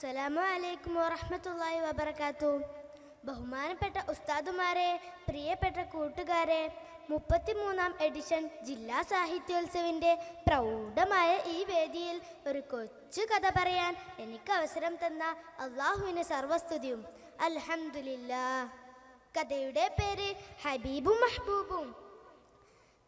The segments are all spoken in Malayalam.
അസ്സലാമു അലൈക്കും വറഹ്മത്തുള്ളാഹി വബറകാതുഹു. ബഹുമാനപ്പെട്ട ഉസ്താദുമാരെ, പ്രിയപ്പെട്ട കൂട്ടുകാരെ, 33-ാം എഡിഷൻ ജില്ലാ സാഹിത്യോത്സവിൻ്റെ പ്രൗഢമായ ഈ വേദിയിൽ ഒരു കൊച്ചു കഥ പറയാൻ എനിക്ക് അവസരം തന്ന അള്ളാഹുവിന് സർവസ്തുതിയും. അൽഹംദുലില്ലാഹ്. കഥയുടെ പേര് ഹബീബും മഹ്ബൂബും.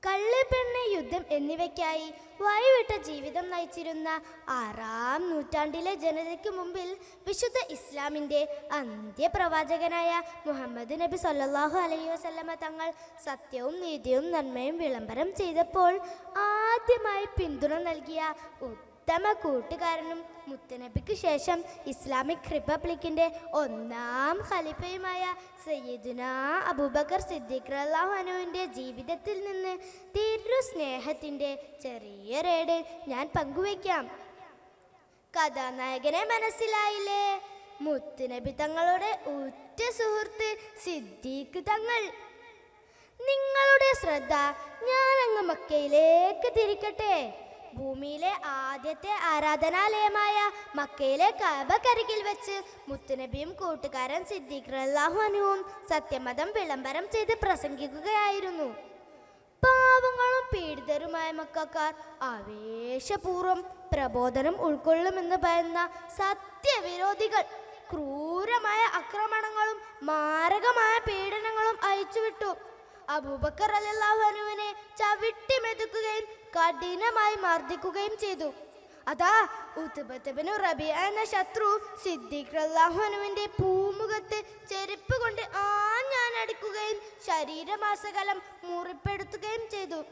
കള്ള്, പെണ്ണ്, യുദ്ധം എന്നിവയ്ക്കായി വഴിവിട്ട ജീവിതം നയിച്ചിരുന്ന 6-ാം നൂറ്റാണ്ടിലെ ജനതയ്ക്ക് മുമ്പിൽ വിശുദ്ധ ഇസ്ലാമിൻ്റെ അന്ത്യപ്രവാചകനായ മുഹമ്മദ് നബി സല്ലല്ലാഹു അലൈഹി വസല്ലമ തങ്ങൾ സത്യവും നീതിയും നന്മയും വിളംബരം ചെയ്തപ്പോൾ ആദ്യമായി പിന്തുണ നൽകിയ ഉത്തമ കൂട്ടുകാരനും മുത്തനബിക്ക് ശേഷം ഇസ്ലാമിക് റിപ്പബ്ലിക്കിൻ്റെ 1-ാം ഖലീഫയുമായ സയ്യിദുനാ അബൂബക്കർ സിദ്ദീഖ് റളിയല്ലാഹു അൻഹുവിൻ്റെ ജീവിതത്തിൽ നിന്ന് തിരു സ്നേഹത്തിൻ്റെ ചെറിയ റേഡ് ഞാൻ പങ്കുവയ്ക്കാം. കഥാനായകനെ മനസ്സിലായില്ലേ? മുത്തുനബി തങ്ങളുടെ ഉറ്റ സുഹൃത്ത് സിദ്ദീഖ് തങ്ങൾ. നിങ്ങളുടെ ശ്രദ്ധ ഞാനങ്ങ് മക്കയിലേക്ക് തിരിക്കട്ടെ. ഭൂമിയിലെ ആദ്യത്തെ ആരാധനാലയമായ മക്കയിലെ കഅബക്കരികിൽ വെച്ച് മുത്തുനബിയും കൂട്ടുകാരൻ സിദ്ദീഖ് റളിയല്ലാഹു അൻഹുവും സത്യമതം വിളംബരം ചെയ്ത് പ്രസംഗിക്കുകയായിരുന്നു. പാവങ്ങളും പീഡിതരുമായ മക്കക്കാർ ആവേശപൂർവ്വം പ്രബോധനം ഉൾക്കൊള്ളുമെന്ന് ഭയന്ന സത്യവിരോധികൾ ക്രൂരമായ ആക്രമണങ്ങളും മാരകമായ പീഡനങ്ങളും അയച്ചുവിട്ടു. അബൂബക്കർ റളിയല്ലാഹു അൻഹുവിനെ ചവിട്ടി മെതിക്കുകയും കഠിനമായി മർദ്ദിക്കുകയും ചെയ്തു. അതാ ഉത്ബത്ത് ഇബ്നു റബീഅ എന്ന ശത്രു സിദ്ദീഖ് റളിയല്ലാഹു അൻഹുവിന്റെ പൂമുഖത്ത് ചെരുപ്പ് കൊണ്ട് ആഞ്ഞടിക്കുകയും ശരീരമാസകലം മുറിപ്പെടുത്തുകയും ചെയ്തു.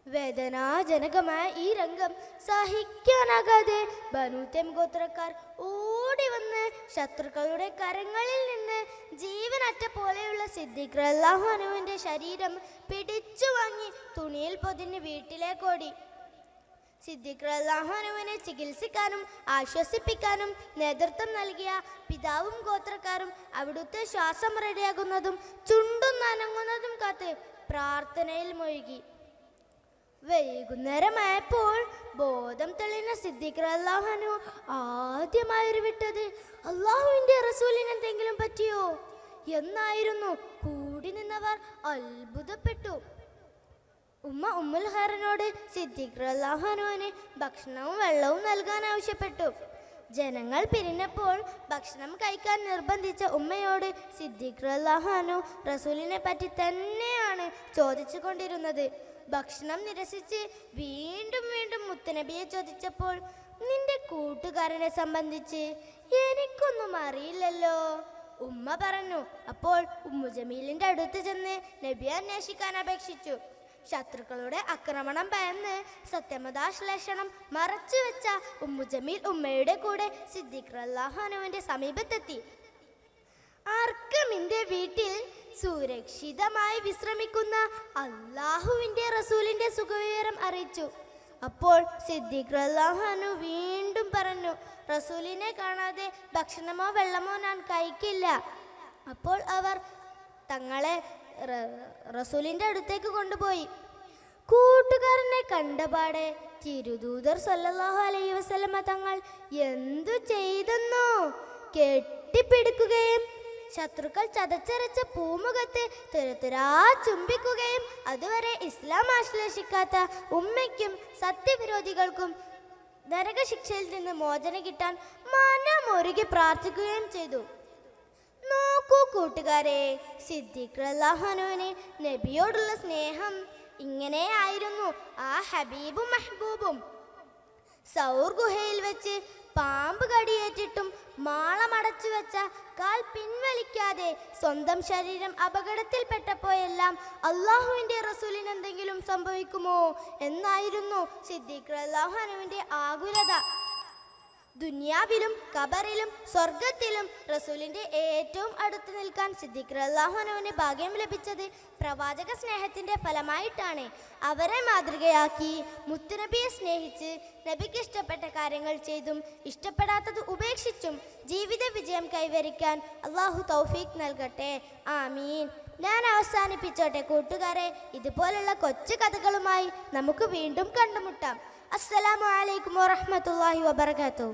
വേദനാജനകമായ ഈ രംഗം സഹിക്കാനാകാതെ ബനൂ തൈം ഗോത്രക്കാർ ഓടി വന്ന് ശത്രുക്കളുടെ കരങ്ങളിൽ നിന്ന് ജീവനറ്റ പോലെയുള്ള സിദ്ദീഖ് റളിയല്ലാഹു അൻഹുവിന്റെ ശരീരം പിടിച്ചു വാങ്ങി തുണിയിൽ പൊതിഞ്ഞ് വീട്ടിലേക്കോടി. സിദ്ദീഖ് റളിയല്ലാഹു അൻഹുവിനെ ചികിത്സിക്കാനും ആശ്വസിപ്പിക്കാനും നേതൃത്വം നൽകിയ പിതാവും ഗോത്രക്കാരും അവിടുത്തെ ശ്വാസം റെഡിയാകുന്നതും ചുണ്ടും നനങ്ങുന്നതും കാത്ത് പ്രാർത്ഥനയിൽ മുഴുകി. വൈകുന്നേരമായപ്പോൾ ബോധം തെളിഞ്ഞ സിദ്ദീഖ് റളിയല്ലാഹു അൻഹു ആദ്യമായി വിട്ടത് അള്ളാഹുവിൻ്റെ റസൂലിന് എന്തെങ്കിലും പറ്റിയോ എന്നായിരുന്നു. കൂടി നിന്നവർ അത്ഭുതപ്പെട്ടു. ഉമ്മുൽ ഖൈറിനോട് സിദ്ദീഖ് റളിയല്ലാഹു അൻഹുവിന് ഭക്ഷണവും വെള്ളവും നൽകാൻ ആവശ്യപ്പെട്ടു. ജനങ്ങൾ പിരിഞ്ഞപ്പോൾ ഭക്ഷണം കഴിക്കാൻ നിർബന്ധിച്ച ഉമ്മയോട് സിദ്ദീഖ് റളിയല്ലാഹു അൻഹു റസൂലിനെ പറ്റി തന്നെയാണ് ചോദിച്ചു കൊണ്ടിരുന്നത്. ഭക്ഷണം നിരസിച്ച് വീണ്ടും വീണ്ടും മുത്തുനബിയെ ചോദിച്ചപ്പോൾ നിന്റെ കൂട്ടുകാരനെ സംബന്ധിച്ച് എനിക്കൊന്നും അറിയില്ലല്ലോ ഉമ്മ പറഞ്ഞു. അപ്പോൾ ഉമ്മു ജമീലിന്റെ അടുത്ത് ചെന്ന് നബിയെ അന്വേഷിക്കാൻ അപേക്ഷിച്ചു. ശത്രുക്കളുടെ ആക്രമണം ഭയന്ന് സത്യമതാശ്ലേഷണം മറച്ചു വെച്ച ഉമ്മു ജമീൽ ഉമ്മയുടെ കൂടെ സിദ്ദീഖ് റളിയല്ലാഹു അൻഹുവിന്റെ സമീപത്തെത്തി. അർക്കമിന്റെ വീട്ടിൽ സുരക്ഷിതമായി വിശ്രമിക്കുന്ന അള്ളാഹുവിൻ്റെ റസൂലിന്റെ സുഖവിവരം അറിയിച്ചു. അപ്പോൾ സിദ്ദീഖ് റളിയല്ലാഹു അൻഹു വീണ്ടും പറഞ്ഞു, റസൂലിനെ കാണാതെ ഭക്ഷണമോ വെള്ളമോ ഞാൻ കഴിക്കില്ല. അപ്പോൾ അവർ തങ്ങളെ റസൂലിന്റെ അടുത്തേക്ക് കൊണ്ടുപോയി. കൂട്ടുകാരനെ കണ്ടപാടെ തിരുദൂതർ സല്ലല്ലാഹു അലൈഹി വസല്ലമ തങ്ങൾ എന്തു ചെയ്തെന്നോ കെട്ടിപ്പിടിക്കുകയും ശത്രുക്കൾ ചതച്ചരച്ച പൂമുഖത്ത് തുരതുരാ ചുംബിക്കുകയും അതുവരെ ഇസ്ലാം ആശ്ലേഷിക്കാത്ത ഉമ്മയ്ക്കും സത്യവിരോധികൾക്കും നരകശിക്ഷയിൽ നിന്ന് മോചനം കിട്ടാൻ മനമൊരുകി പ്രാർത്ഥിക്കുകയും ചെയ്തു. നോക്കൂ കൂട്ടുകാരെ, സിദ്ദീഖ് റളിയല്ലാഹു അൻഹുവിന് നബിയോടുള്ള സ്നേഹം ഇങ്ങനെയായിരുന്നു. ആ ഹബീബും മഹ്ബൂബും സൗർ ഗുഹയിൽ വെച്ച് പാമ്പ് കടിയേറ്റിട്ടും മാളമടച്ചു വെച്ച കാൽ പിൻവലിക്കാതെ സ്വന്തം ശരീരം അപകടത്തിൽപ്പെട്ടപ്പോഴെല്ലാം അള്ളാഹുവിൻ്റെ റസൂലിന് എന്തെങ്കിലും സംഭവിക്കുമോ എന്നായിരുന്നു സിദ്ദീഖ് റളിയല്ലാഹു അൻഹുവിൻ്റെ ആകുലത. ദുനിയാവിലും ഖബറിലും സ്വർഗത്തിലും റസൂലിന്റെ ഏറ്റവും അടുത്ത് നിൽക്കാൻ സിദ്ദീഖ് റളിയല്ലാഹു അൻഹുവിന് ഭാഗ്യം ലഭിച്ചത് പ്രവാചക സ്നേഹത്തിന്റെ ഫലമായിട്ടാണ്. അവരെ മാതൃകയാക്കി മുത്തുനബിയെ സ്നേഹിച്ച് നബിക്ക് ഇഷ്ടപ്പെട്ട കാര്യങ്ങൾ ചെയ്തും ഇഷ്ടപ്പെടാത്തത് ഉപേക്ഷിച്ചും ജീവിത വിജയം കൈവരിക്കാൻ അള്ളാഹു തൗഫീഖ് നൽകട്ടെ. ആമീൻ. ഞാൻ അവസാനിപ്പിച്ചോട്ടെ കൂട്ടുകാരെ. ഇതുപോലുള്ള കൊച്ചു കഥകളുമായി നമുക്ക് വീണ്ടും കണ്ടുമുട്ടാം. അസ്സലാമു അലൈക്കും വറഹ്മത്തുള്ളാഹി വബറകാതുഹു.